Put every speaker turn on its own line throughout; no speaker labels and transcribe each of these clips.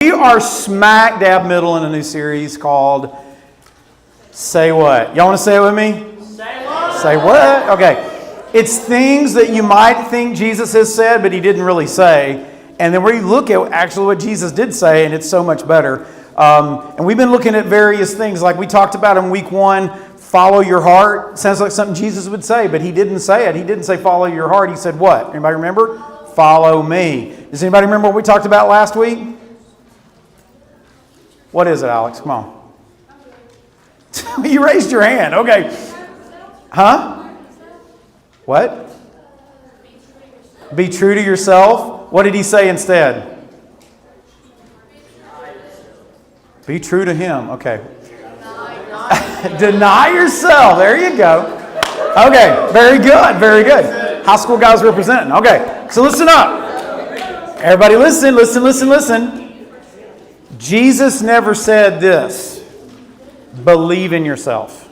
We are smack dab middle in a new series called Say What? Y'all want to say it with me?
Say what?
Say what? Okay. It's things that you might think Jesus has said, but he didn't really say. And then we look at actually what Jesus did say, and it's so much better. And we've been looking at various things like we talked about in week 1, follow your heart. Sounds like something Jesus would say, but he didn't say it. He didn't say follow your heart. He said what? Anybody remember? Follow me. Does anybody remember what we talked about last week? What is it, Alex? Come on. You raised your hand. Okay. Huh? What? Be true to yourself. What did he say instead? Be true to him. Okay. Deny yourself. There you go. Okay. Very good. Very good. High school guys representing. Okay. So listen up. Everybody listen. Jesus never said this. Believe in yourself.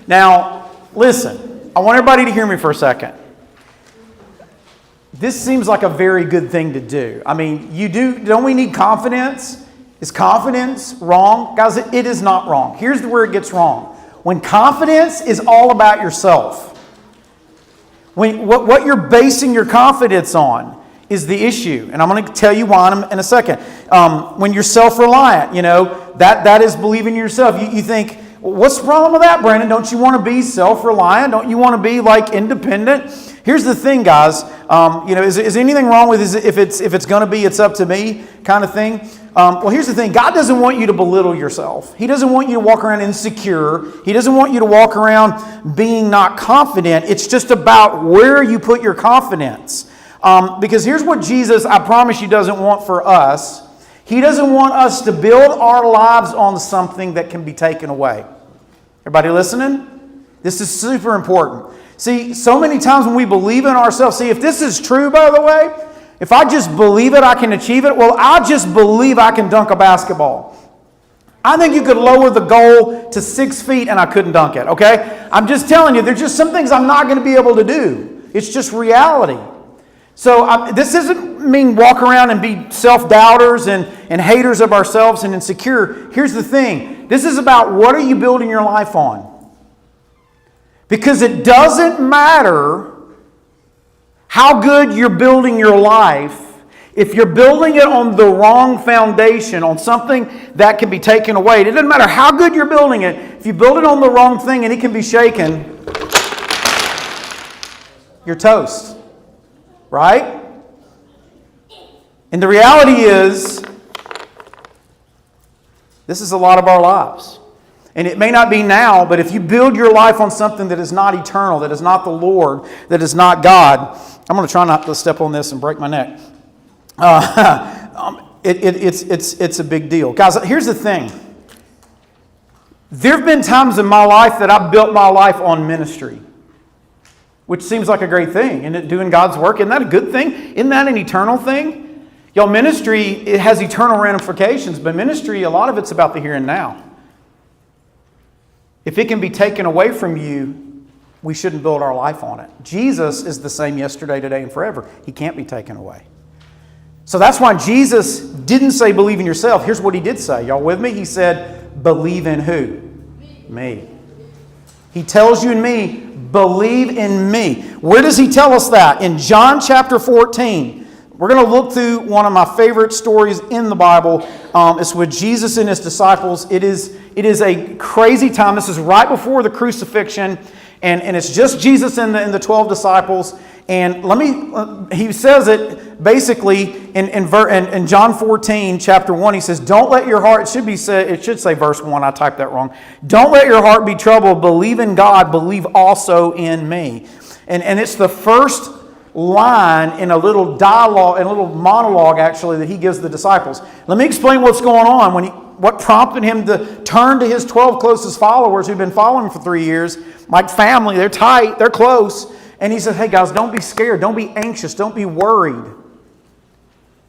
Now, listen. I want everybody to hear me for a second. This seems like a very good thing to do. I mean, don't we need confidence? Is confidence wrong? Guys, it is not wrong. Here's where it gets wrong. When confidence is all about yourself, what you're basing your confidence on is the issue. And I'm going to tell you why in a second. When you're self-reliant, that is believing in yourself. You think, well, what's the problem with that, Brandon? Don't you want to be self-reliant? Don't you want to be independent? Here's the thing, guys. Is anything wrong with if it's going to be, it's up to me kind of thing? Well, here's the thing. God doesn't want you to belittle yourself. He doesn't want you to walk around insecure. He doesn't want you to walk around being not confident. It's just about where you put your confidence. Because here's what Jesus, I promise you, doesn't want for us. He doesn't want us to build our lives on something that can be taken away. Everybody listening? This is super important. See, so many times when we believe in ourselves, if this is true, by the way, if I just believe it, I can achieve it. Well, I just believe I can dunk a basketball. I think you could lower the goal to 6 feet and I couldn't dunk it, okay? I'm just telling you, there's just some things I'm not going to be able to do. It's just reality. So this doesn't mean walk around and be self-doubters and haters of ourselves and insecure. Here's the thing. This is about what are you building your life on? Because it doesn't matter how good you're building your life if you're building it on the wrong foundation, on something that can be taken away. It doesn't matter how good you're building it. If you build it on the wrong thing and it can be shaken, you're toast. Right? And the reality is, this is a lot of our lives. And it may not be now, but if you build your life on something that is not eternal, that is not the Lord, that is not God, I'm going to try not to step on this and break my neck. It's a big deal. Guys, here's the thing. There have been times in my life that I've built my life on ministry, which seems like a great thing. Isn't it doing God's work? Isn't that a good thing? Isn't that an eternal thing? Y'all, ministry, it has eternal ramifications, but ministry, a lot of it's about the here and now. If it can be taken away from you, we shouldn't build our life on it. Jesus is the same yesterday, today, and forever. He can't be taken away. So that's why Jesus didn't say believe in yourself. Here's what he did say. Y'all with me? He said, believe in who? Me. He tells you and me, believe in me. Where does he tell us that? In John chapter 14. We're going to look through one of my favorite stories in the Bible. It's with Jesus and his disciples. It is a crazy time. This is right before the crucifixion. And it's just Jesus and the 12 disciples. And he says it basically in John 14, chapter 1. He says, don't let your heart, it should say verse 1. I typed that wrong. Don't let your heart be troubled. Believe in God. Believe also in me. And it's the first line in a little dialogue, in a little monologue actually that he gives the disciples. Let me explain what's going on. What prompted him to turn to his 12 closest followers who've been following him for 3 years, like family, they're tight, they're close. And he said, hey guys, don't be scared, don't be anxious, don't be worried.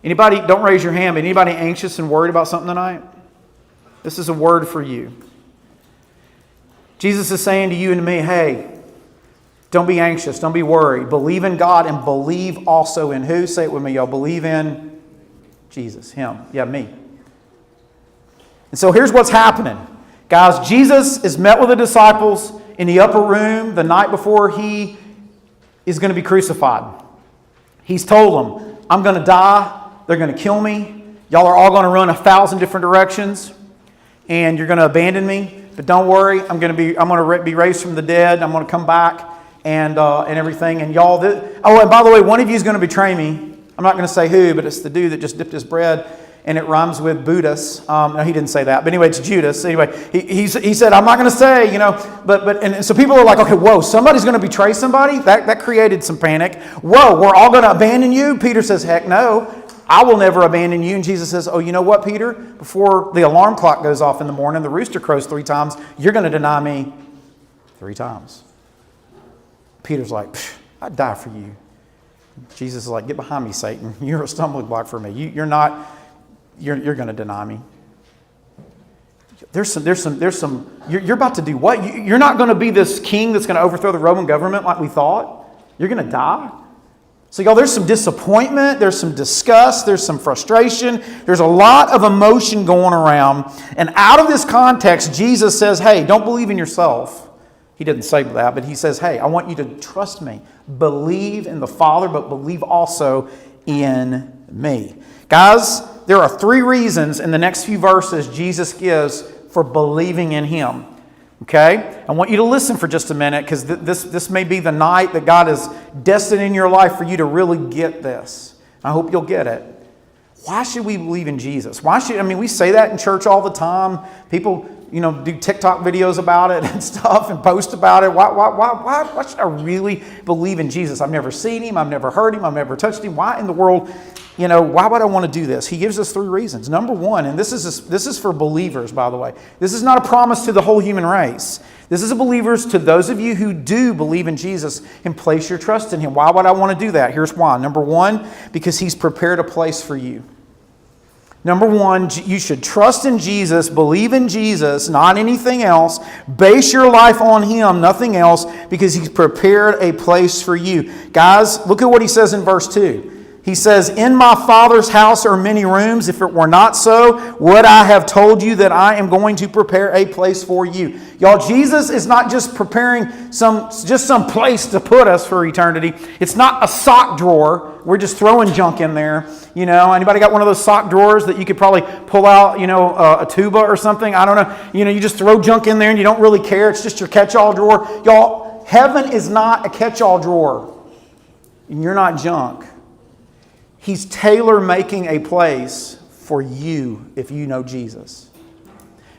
Anybody, don't raise your hand, but anybody anxious and worried about something tonight? This is a word for you. Jesus is saying to you and to me, hey, don't be anxious. Don't be worried. Believe in God and believe also in who? Say it with me, y'all. Believe in Jesus, Him. Yeah, me. And so here's what's happening. Guys, Jesus is met with the disciples in the upper room the night before he is going to be crucified. He's told them, I'm going to die. They're going to kill me. Y'all are all going to run 1,000 different directions. And you're going to abandon me. But don't worry, I'm going to be raised from the dead. I'm going to come back and everything. And y'all, and by the way, one of you is going to betray me. I'm not going to say who, but it's the dude that just dipped his bread, and it rhymes with Buddhas. No, he didn't say that. But anyway, it's Judas. Anyway, he said, I'm not going to say, and so people are like, okay, whoa, somebody's going to betray somebody? That created some panic. Whoa, we're all going to abandon you? Peter says, heck no. I will never abandon you. And Jesus says, oh, you know what, Peter? Before the alarm clock goes off in the morning, the rooster crows 3 times, you're going to deny me 3 times. Peter's like, I'd die for you. Jesus is like, get behind me, Satan. You're a stumbling block for me. You're going to deny me. You're about to do what? You're not going to be this king that's going to overthrow the Roman government like we thought. You're going to die. So y'all, there's some disappointment, there's some disgust, there's some frustration, there's a lot of emotion going around. And out of this context, Jesus says, hey, don't believe in yourself. He didn't say that, but he says, hey, I want you to trust me. Believe in the Father, but believe also in me. Guys, there are 3 reasons in the next few verses Jesus gives for believing in Him. Okay? I want you to listen for just a minute, because this may be the night that God is destined in your life for you to really get this. I hope you'll get it. Why should we believe in Jesus? We say that in church all the time. People, do TikTok videos about it and stuff and post about it. Why should I really believe in Jesus? I've never seen Him. I've never heard Him. I've never touched Him. Why in the world, why would I want to do this? He gives us 3 reasons. Number 1, and this is for believers, by the way. This is not a promise to the whole human race. This is a believers to those of you who do believe in Jesus and place your trust in Him. Why would I want to do that? Here's why. Number 1, because He's prepared a place for you. Number 1, you should trust in Jesus, believe in Jesus, not anything else. Base your life on Him, nothing else, because He's prepared a place for you. Guys, look at what He says in verse 2. He says, in my Father's house are many rooms. If it were not so, would I have told you that I am going to prepare a place for you? Y'all, Jesus is not just preparing some place to put us for eternity. It's not a sock drawer. We're just throwing junk in there. Anybody got one of those sock drawers that you could probably pull out, a tuba or something? I don't know. You just throw junk in there and you don't really care. It's just your catch-all drawer. Y'all, heaven is not a catch-all drawer. And you're not junk. He's tailor-making a place for you if you know Jesus.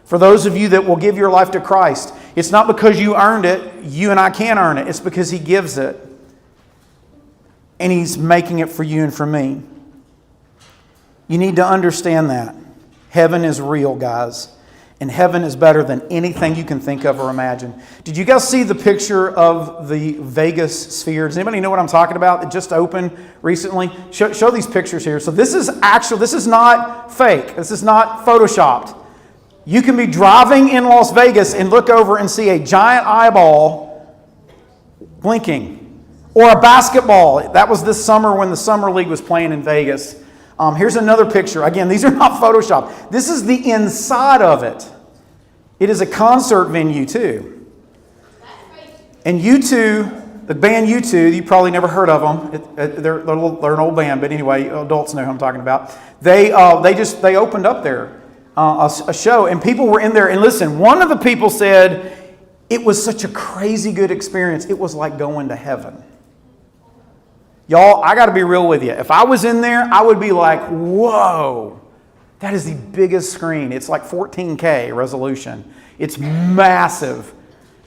For those of you that will give your life to Christ, it's not because you earned it. You and I can't earn it. It's because He gives it. And He's making it for you and for me. You need to understand that. Heaven is real, guys. And heaven is better than anything you can think of or imagine. Did you guys see the picture of the Vegas sphere? Does anybody know what I'm talking about? It just opened recently. Show these pictures here. So this is not fake. This is not photoshopped. You can be driving in Las Vegas and look over and see a giant eyeball blinking. Or a basketball. That was this summer when the Summer League was playing in Vegas. Here's another picture. Again, these are not photoshopped. This is the inside of it. It is a concert venue too. And U2, the band U2, you probably never heard of them. They're an old band, but anyway, adults know who I'm talking about. They opened up there a show, and people were in there. And listen, one of the people said it was such a crazy good experience. It was like going to heaven. Y'all, I got to be real with you. If I was in there, I would be like, whoa, that is the biggest screen. It's like 14K resolution. It's massive.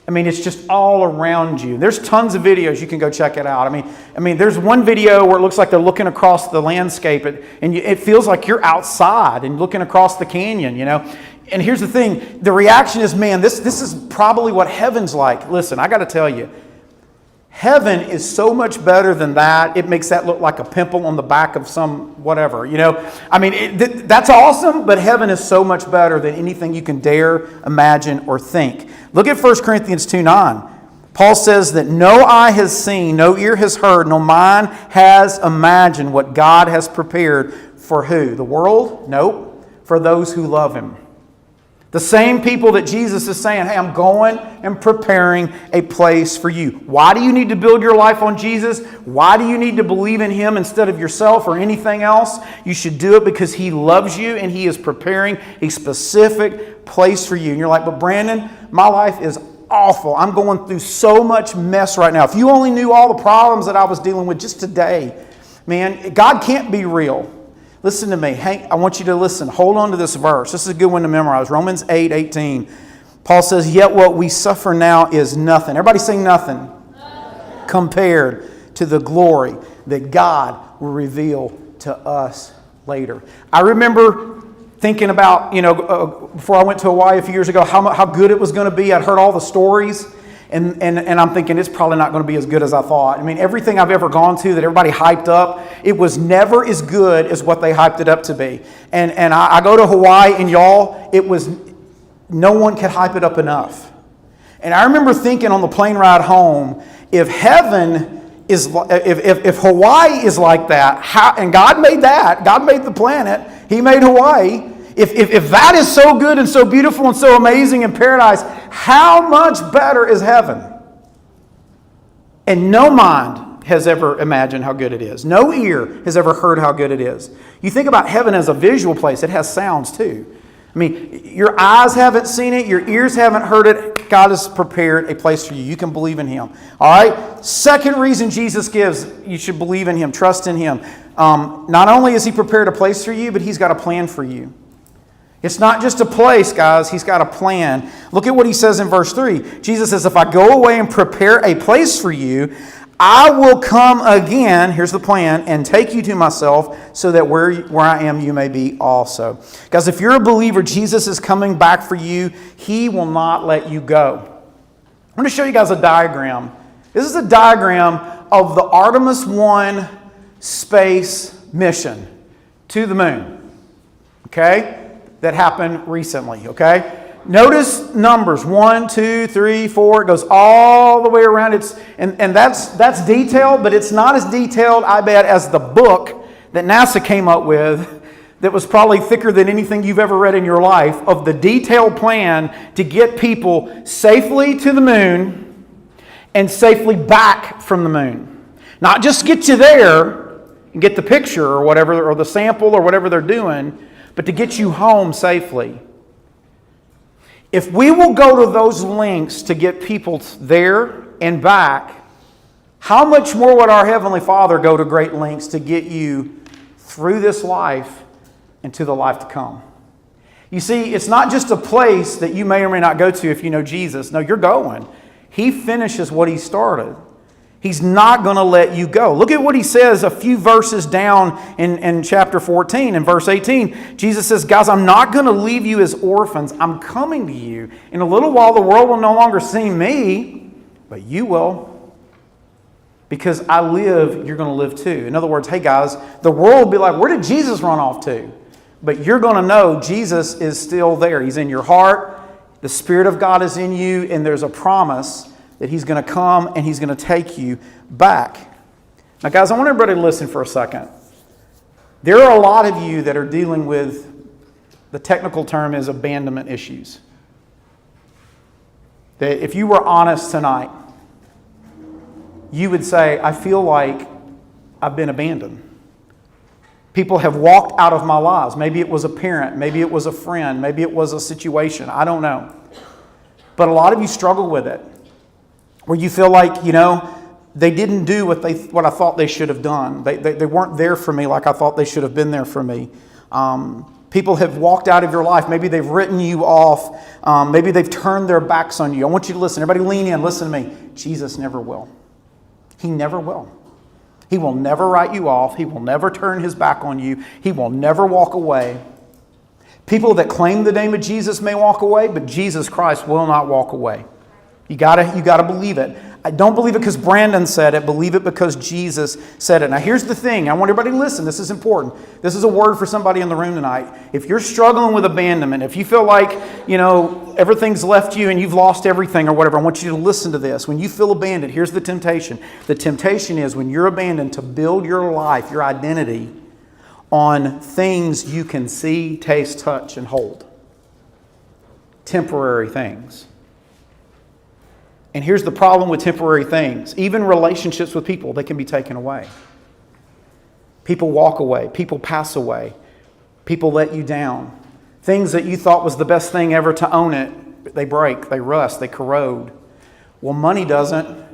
It's just all around you. There's tons of videos. You can go check it out. There's one video where it looks like they're looking across the landscape, and it feels like you're outside and looking across the canyon, And here's the thing. The reaction is, man, this is probably what heaven's like. Listen, I got to tell you. Heaven is so much better than that. It makes that look like a pimple on the back of some whatever, That's awesome, but heaven is so much better than anything you can dare imagine or think. Look at 1 Corinthians 2:9. Paul says that no eye has seen, no ear has heard, no mind has imagined what God has prepared for who? The world? Nope. For those who love Him. The same people that Jesus is saying, hey, I'm going and preparing a place for you. Why do you need to build your life on Jesus? Why do you need to believe in Him instead of yourself or anything else? You should do it because He loves you and He is preparing a specific place for you. And you're like, but Brandon, my life is awful. I'm going through so much mess right now. If you only knew all the problems that I was dealing with just today, man, God can't be real. Listen to me. Hey, I want you to listen. Hold on to this verse. This is a good one to memorize. Romans 8:18. Paul says, yet what we suffer now is nothing. Everybody say nothing. Compared to the glory that God will reveal to us later. I remember thinking about, before I went to Hawaii a few years ago, how good it was going to be. I'd heard all the stories. And I'm thinking it's probably not going to be as good as I thought. I mean, everything I've ever gone to that everybody hyped up, it was never as good as what they hyped it up to be. And I go to Hawaii, and y'all, no one could hype it up enough. And I remember thinking on the plane ride home, if Hawaii is like that, and God made that, God made the planet, He made Hawaii. If that is so good and so beautiful and so amazing in paradise, how much better is heaven? And no mind has ever imagined how good it is. No ear has ever heard how good it is. You think about heaven as a visual place. It has sounds too. I mean, your eyes haven't seen it. Your ears haven't heard it. God has prepared a place for you. You can believe in Him. All right? Second reason Jesus gives, you should believe in Him. Trust in Him. Not only has He prepared a place for you, but He's got a plan for you. It's not just a place, guys. He's got a plan. Look at what He says in verse 3. Jesus says, if I go away and prepare a place for you, I will come again, here's the plan, and take you to myself so that where I am, you may be also. Guys, if you're a believer, Jesus is coming back for you. He will not let you go. I'm going to show you guys a diagram. This is a diagram of the Artemis 1 space mission to the moon. Okay? That happened recently, okay? Notice numbers 1, 2, 3, 4. It goes all the way around. And that's detailed, but it's not as detailed, I bet, as the book that NASA came up with that was probably thicker than anything you've ever read in your life of the detailed plan to get people safely to the moon and safely back from the moon. Not just get you there and get the picture or whatever, or the sample or whatever they're doing, but to get you home safely. If we will go to those lengths to get people there and back, how much more would our Heavenly Father go to great lengths to get you through this life and to the life to come? You see, it's not just a place that you may or may not go to if you know Jesus. No, you're going. He finishes what He started. He's not going to let you go. Look at what He says a few verses down in chapter 14 and verse 18. Jesus says, guys, I'm not going to leave you as orphans. I'm coming to you. In a little while, the world will no longer see me, but you will. Because I live, you're going to live too. In other words, hey guys, the world will be like, where did Jesus run off to? But you're going to know Jesus is still there. He's in your heart. The Spirit of God is in you, and there's a promise that He's going to come and He's going to take you back. Now, guys, I want everybody to listen for a second. There are a lot of you that are dealing with, the technical term is abandonment issues. That if you were honest tonight, you would say, I feel like I've been abandoned. People have walked out of my lives. Maybe it was a parent. Maybe it was a friend. Maybe it was a situation. I don't know. But a lot of you struggle with it. Where you feel like, they didn't do what I thought they should have done. They weren't there for me like I thought they should have been there for me. People have walked out of your life. Maybe they've written you off. Maybe they've turned their backs on you. I want you to listen. Everybody lean in. Listen to me. Jesus never will. He never will. He will never write you off. He will never turn His back on you. He will never walk away. People that claim the name of Jesus may walk away, but Jesus Christ will not walk away. You gotta believe it. I don't believe it because Brandon said it. Believe it because Jesus said it. Now here's the thing. I want everybody to listen. This is important. This is a word for somebody in the room tonight. If you're struggling with abandonment, if you feel like, everything's left you and you've lost everything or whatever, I want you to listen to this. When you feel abandoned, here's the temptation. The temptation is when you're abandoned to build your life, your identity, on things you can see, taste, touch, and hold. temporary things. And here's the problem with temporary things. Even relationships with people, they can be taken away. People walk away. People pass away. People let you down. Things that you thought was the best thing ever to own it, they break, they rust, they corrode. Well, money doesn't.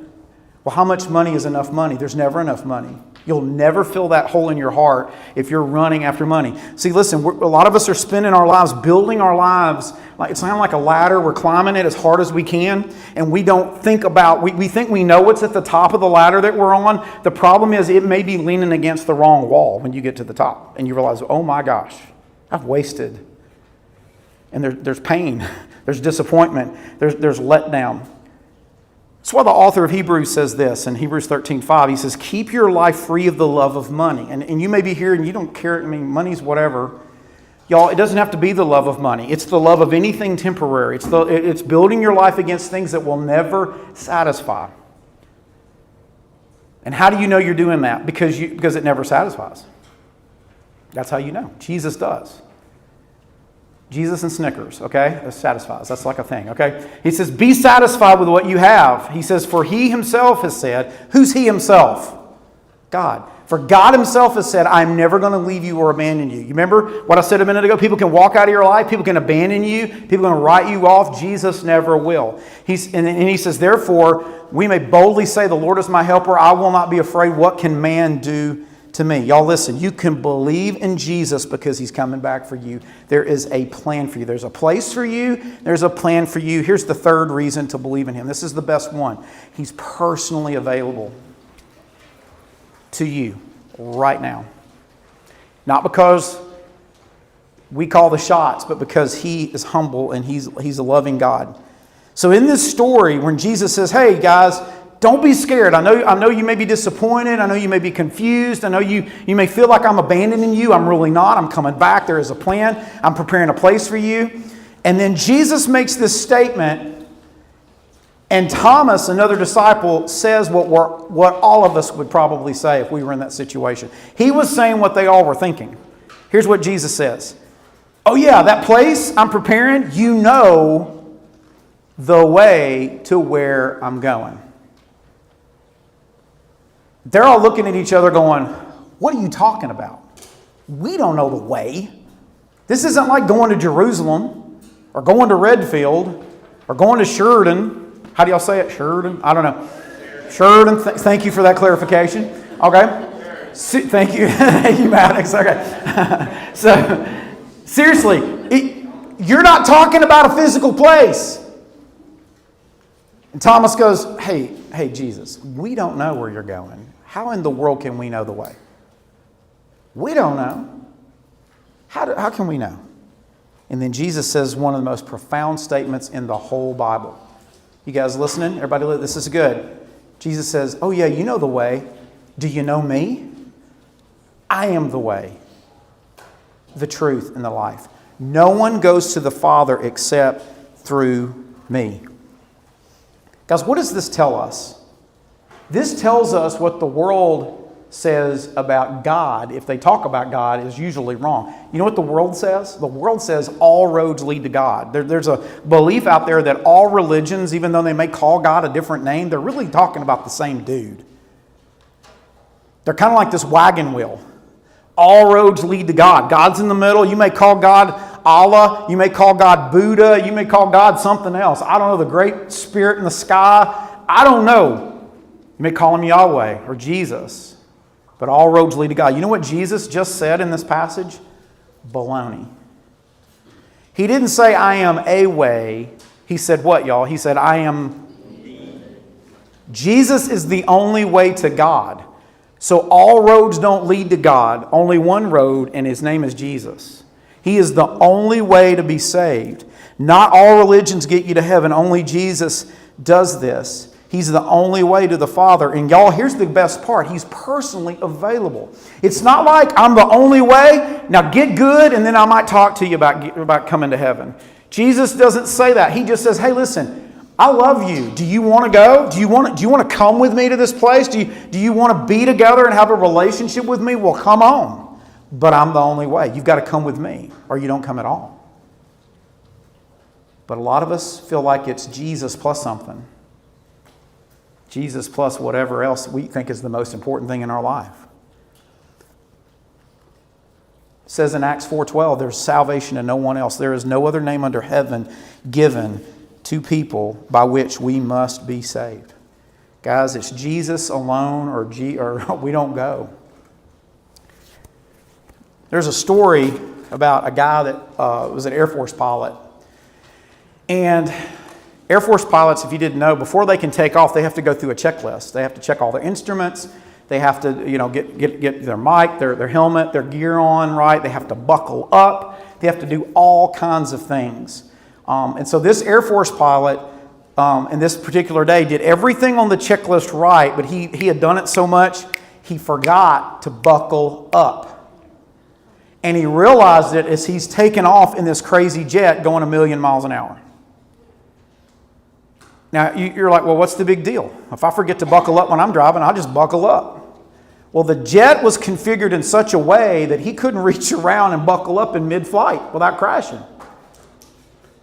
Well, how much money is enough money? There's never enough money. You'll never fill that hole in your heart if you're running after money. See, listen, a lot of us are spending our lives, building our lives. It's kind of like a ladder. We're climbing it as hard as we can. And we don't think about, we think we know what's at the top of the ladder that we're on. The problem is it may be leaning against the wrong wall when you get to the top. And you realize, oh my gosh, I've wasted. And there's pain. There's disappointment. There's letdown. That's why the author of Hebrews says this in Hebrews 13:5. He says, keep your life free of the love of money. And you may be here and you don't care. I mean, money's whatever. Y'all, it doesn't have to be the love of money. It's the love of anything temporary. It's building your life against things that will never satisfy. And how do you know you're doing that? Because it never satisfies. That's how you know. Jesus does. Jesus and Snickers, okay? That satisfies. That's like a thing, okay? He says, be satisfied with what you have. He says, for he himself has said, who's he himself? God. For God himself has said, I'm never going to leave you or abandon you. You remember what I said a minute ago? People can walk out of your life. People can abandon you. People can write you off. Jesus never will. And he says, therefore, we may boldly say, the Lord is my helper. I will not be afraid. What can man do to me? Y'all listen, you can believe in Jesus because he's coming back for you. There is a plan for you. There's a place for you. There's a plan for you. Here's the third reason to believe in him. This is the best one. He's personally available to you right now. Not because we call the shots, but because he is humble and he's a loving God. So in this story, when Jesus says, hey guys, don't be scared. I know you may be disappointed. I know you may be confused. I know you may feel like I'm abandoning you. I'm really not. I'm coming back. There is a plan. I'm preparing a place for you. And then Jesus makes this statement, and Thomas, another disciple, says what all of us would probably say if we were in that situation. He was saying what they all were thinking. Here's what Jesus says. Oh yeah, that place I'm preparing, you know the way to where I'm going. They're all looking at each other going, what are you talking about? We don't know the way. This isn't like going to Jerusalem or going to Redfield or going to Sheridan. How do y'all say it? Sheridan? I don't know. Sheridan. Thank you for that clarification. Okay. Thank you. Thank you, Maddox. Okay. So, seriously, you're not talking about a physical place. And Thomas goes, hey, Jesus, we don't know where you're going. How in the world can we know the way? We don't know. How can we know? And then Jesus says one of the most profound statements in the whole Bible. You guys listening? Everybody, this is good. Jesus says, oh yeah, you know the way. Do you know me? I am the way, the truth, and the life. No one goes to the Father except through me. Guys, what does this tell us? This tells us what the world says about God. If they talk about God, is usually wrong. You know what the world says? The world says all roads lead to God. There's a belief out there that all religions, even though they may call God a different name, they're really talking about the same dude. They're kind of like this wagon wheel. All roads lead to God. God's in the middle. You may call God Allah. You may call God Buddha. You may call God something else. I don't know, the great spirit in the sky. I don't know. You may call him Yahweh or Jesus. But all roads lead to God. You know what Jesus just said in this passage? Baloney. He didn't say, I am a way. He said what, y'all? He said, I am. Jesus is the only way to God. So all roads don't lead to God. Only one road, and his name is Jesus. He is the only way to be saved. Not all religions get you to heaven. Only Jesus does this. He's the only way to the Father. And y'all, here's the best part. He's personally available. It's not like I'm the only way. Now get good and then I might talk to you about coming to heaven. Jesus doesn't say that. He just says, hey, listen, I love you. Do you want to go? Do you want to come with me to this place? Do you want to be together and have a relationship with me? Well, come on. But I'm the only way. You've got to come with me or you don't come at all. But a lot of us feel like it's Jesus plus something. Jesus plus whatever else we think is the most important thing in our life. It says in Acts 4:12, there's salvation in no one else. There is no other name under heaven given to people by which we must be saved. Guys, it's Jesus alone or we don't go. There's a story about a guy that was an Air Force pilot. And Air Force pilots, if you didn't know, before they can take off, they have to go through a checklist. They have to check all their instruments. They have to, get their mic, their helmet, their gear on, right? They have to buckle up. They have to do all kinds of things. And so this Air Force pilot, in this particular day, did everything on the checklist right, but he had done it so much, he forgot to buckle up. And he realized it as he's taken off in this crazy jet going 1,000,000 miles an hour. Now, you're like, well, what's the big deal? If I forget to buckle up when I'm driving, I'll just buckle up. Well, the jet was configured in such a way that he couldn't reach around and buckle up in mid-flight without crashing.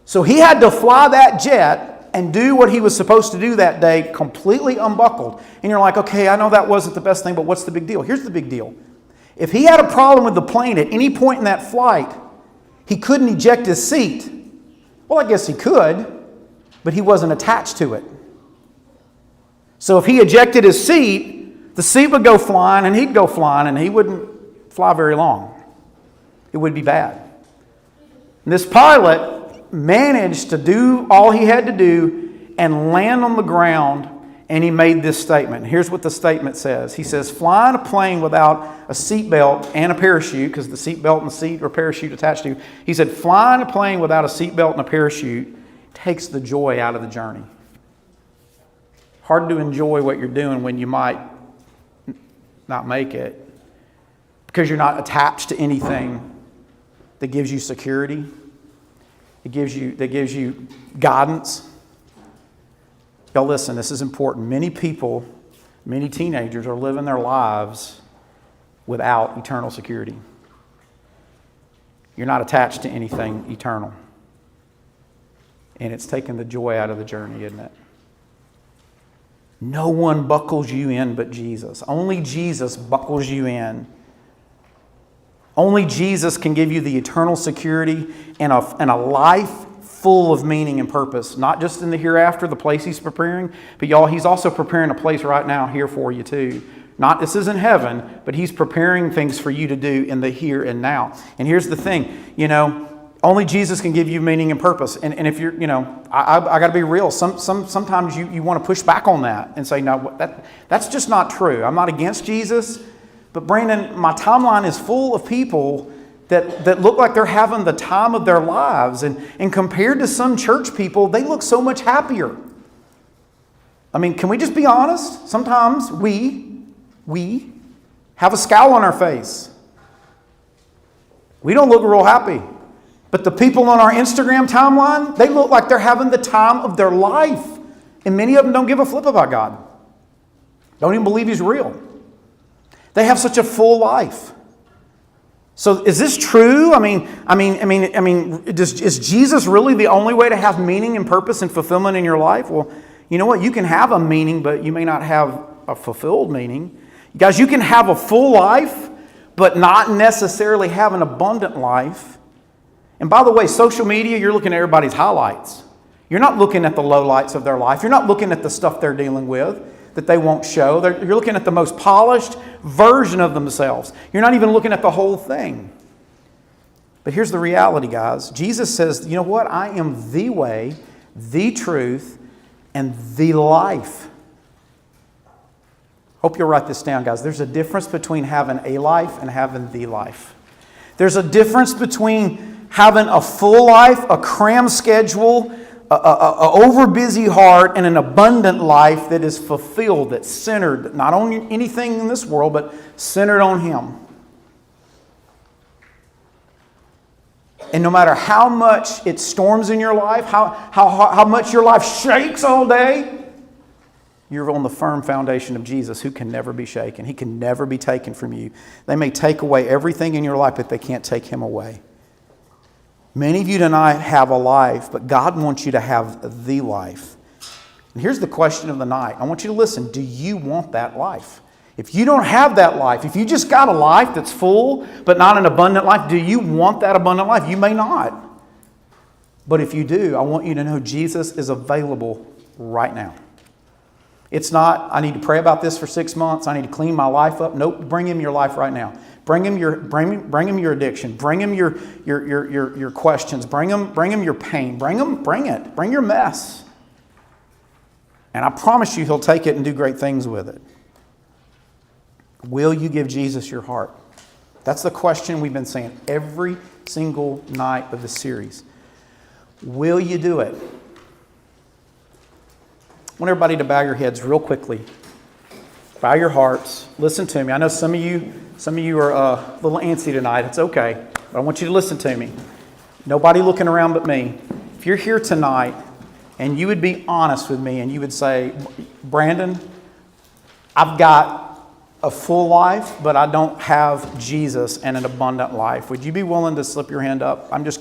So he had to fly that jet and do what he was supposed to do that day completely unbuckled. And you're like, okay, I know that wasn't the best thing, but what's the big deal? Here's the big deal. If he had a problem with the plane at any point in that flight, he couldn't eject his seat. Well, I guess he could, but he wasn't attached to it. So if he ejected his seat, the seat would go flying and he'd go flying and he wouldn't fly very long. It would be bad. And this pilot managed to do all he had to do and land on the ground, and he made this statement. Here's what the statement says. He says, flying a plane without a seatbelt and a parachute, because the seatbelt and the seat or parachute attached to you. He said, flying a plane without a seatbelt and a parachute takes the joy out of the journey. Hard to enjoy what you're doing when you might not make it because you're not attached to anything that gives you security, that gives you guidance. Y'all listen, this is important. Many people, many teenagers are living their lives without eternal security. You're not attached to anything eternal. And it's taken the joy out of the journey, isn't it? No one buckles you in but Jesus. Only Jesus buckles you in. Only Jesus can give you the eternal security and a life full of meaning and purpose. Not just in the hereafter, the place He's preparing, but y'all, He's also preparing a place right now here for you too. This isn't heaven, but He's preparing things for you to do in the here and now. And here's the thing, only Jesus can give you meaning and purpose. And if you're, I got to be real. Sometimes you want to push back on that and say, no, that's just not true. I'm not against Jesus. But Brandon, my timeline is full of people that look like they're having the time of their lives. And compared to some church people, they look so much happier. I mean, can we just be honest? Sometimes we have a scowl on our face. We don't look real happy. But the people on our Instagram timeline, they look like they're having the time of their life. And many of them don't give a flip about God. Don't even believe He's real. They have such a full life. So is this true? Is Jesus really the only way to have meaning and purpose and fulfillment in your life? Well, you know what? You can have a meaning, but you may not have a fulfilled meaning. Guys, you can have a full life, but not necessarily have an abundant life. And by the way, social media, you're looking at everybody's highlights. You're not looking at the lowlights of their life. You're not looking at the stuff they're dealing with that they won't show. You're looking at the most polished version of themselves. You're not even looking at the whole thing. But here's the reality, guys. Jesus says, you know what? I am the way, the truth, and the life. Hope you'll write this down, guys. There's a difference between having a life and having the life. There's a difference between having a full life, a cram schedule, a over-busy heart, and an abundant life that is fulfilled, that's centered not on anything in this world, but centered on Him. And no matter how much it storms in your life, how much your life shakes all day, you're on the firm foundation of Jesus, who can never be shaken. He can never be taken from you. They may take away everything in your life, but they can't take Him away. Many of you tonight have a life, but God wants you to have the life. And here's the question of the night. I want you to listen. Do you want that life? If you don't have that life, if you just got a life that's full, but not an abundant life, do you want that abundant life? You may not. But if you do, I want you to know Jesus is available right now. It's not, I need to pray about this for 6 months. I need to clean my life up. Nope, bring Him your life right now. Bring Him your addiction. Bring Him your questions. Bring Him your pain. Bring it. Bring your mess. And I promise you He'll take it and do great things with it. Will you give Jesus your heart? That's the question we've been saying every single night of the series. Will you do it? I want everybody to bow your heads real quickly. Bow your hearts. Listen to me. I know some of you are a little antsy tonight. It's okay. But I want you to listen to me. Nobody looking around but me. If you're here tonight and you would be honest with me and you would say, Brandon, I've got a full life, but I don't have Jesus and an abundant life. Would you be willing to slip your hand up? I'm just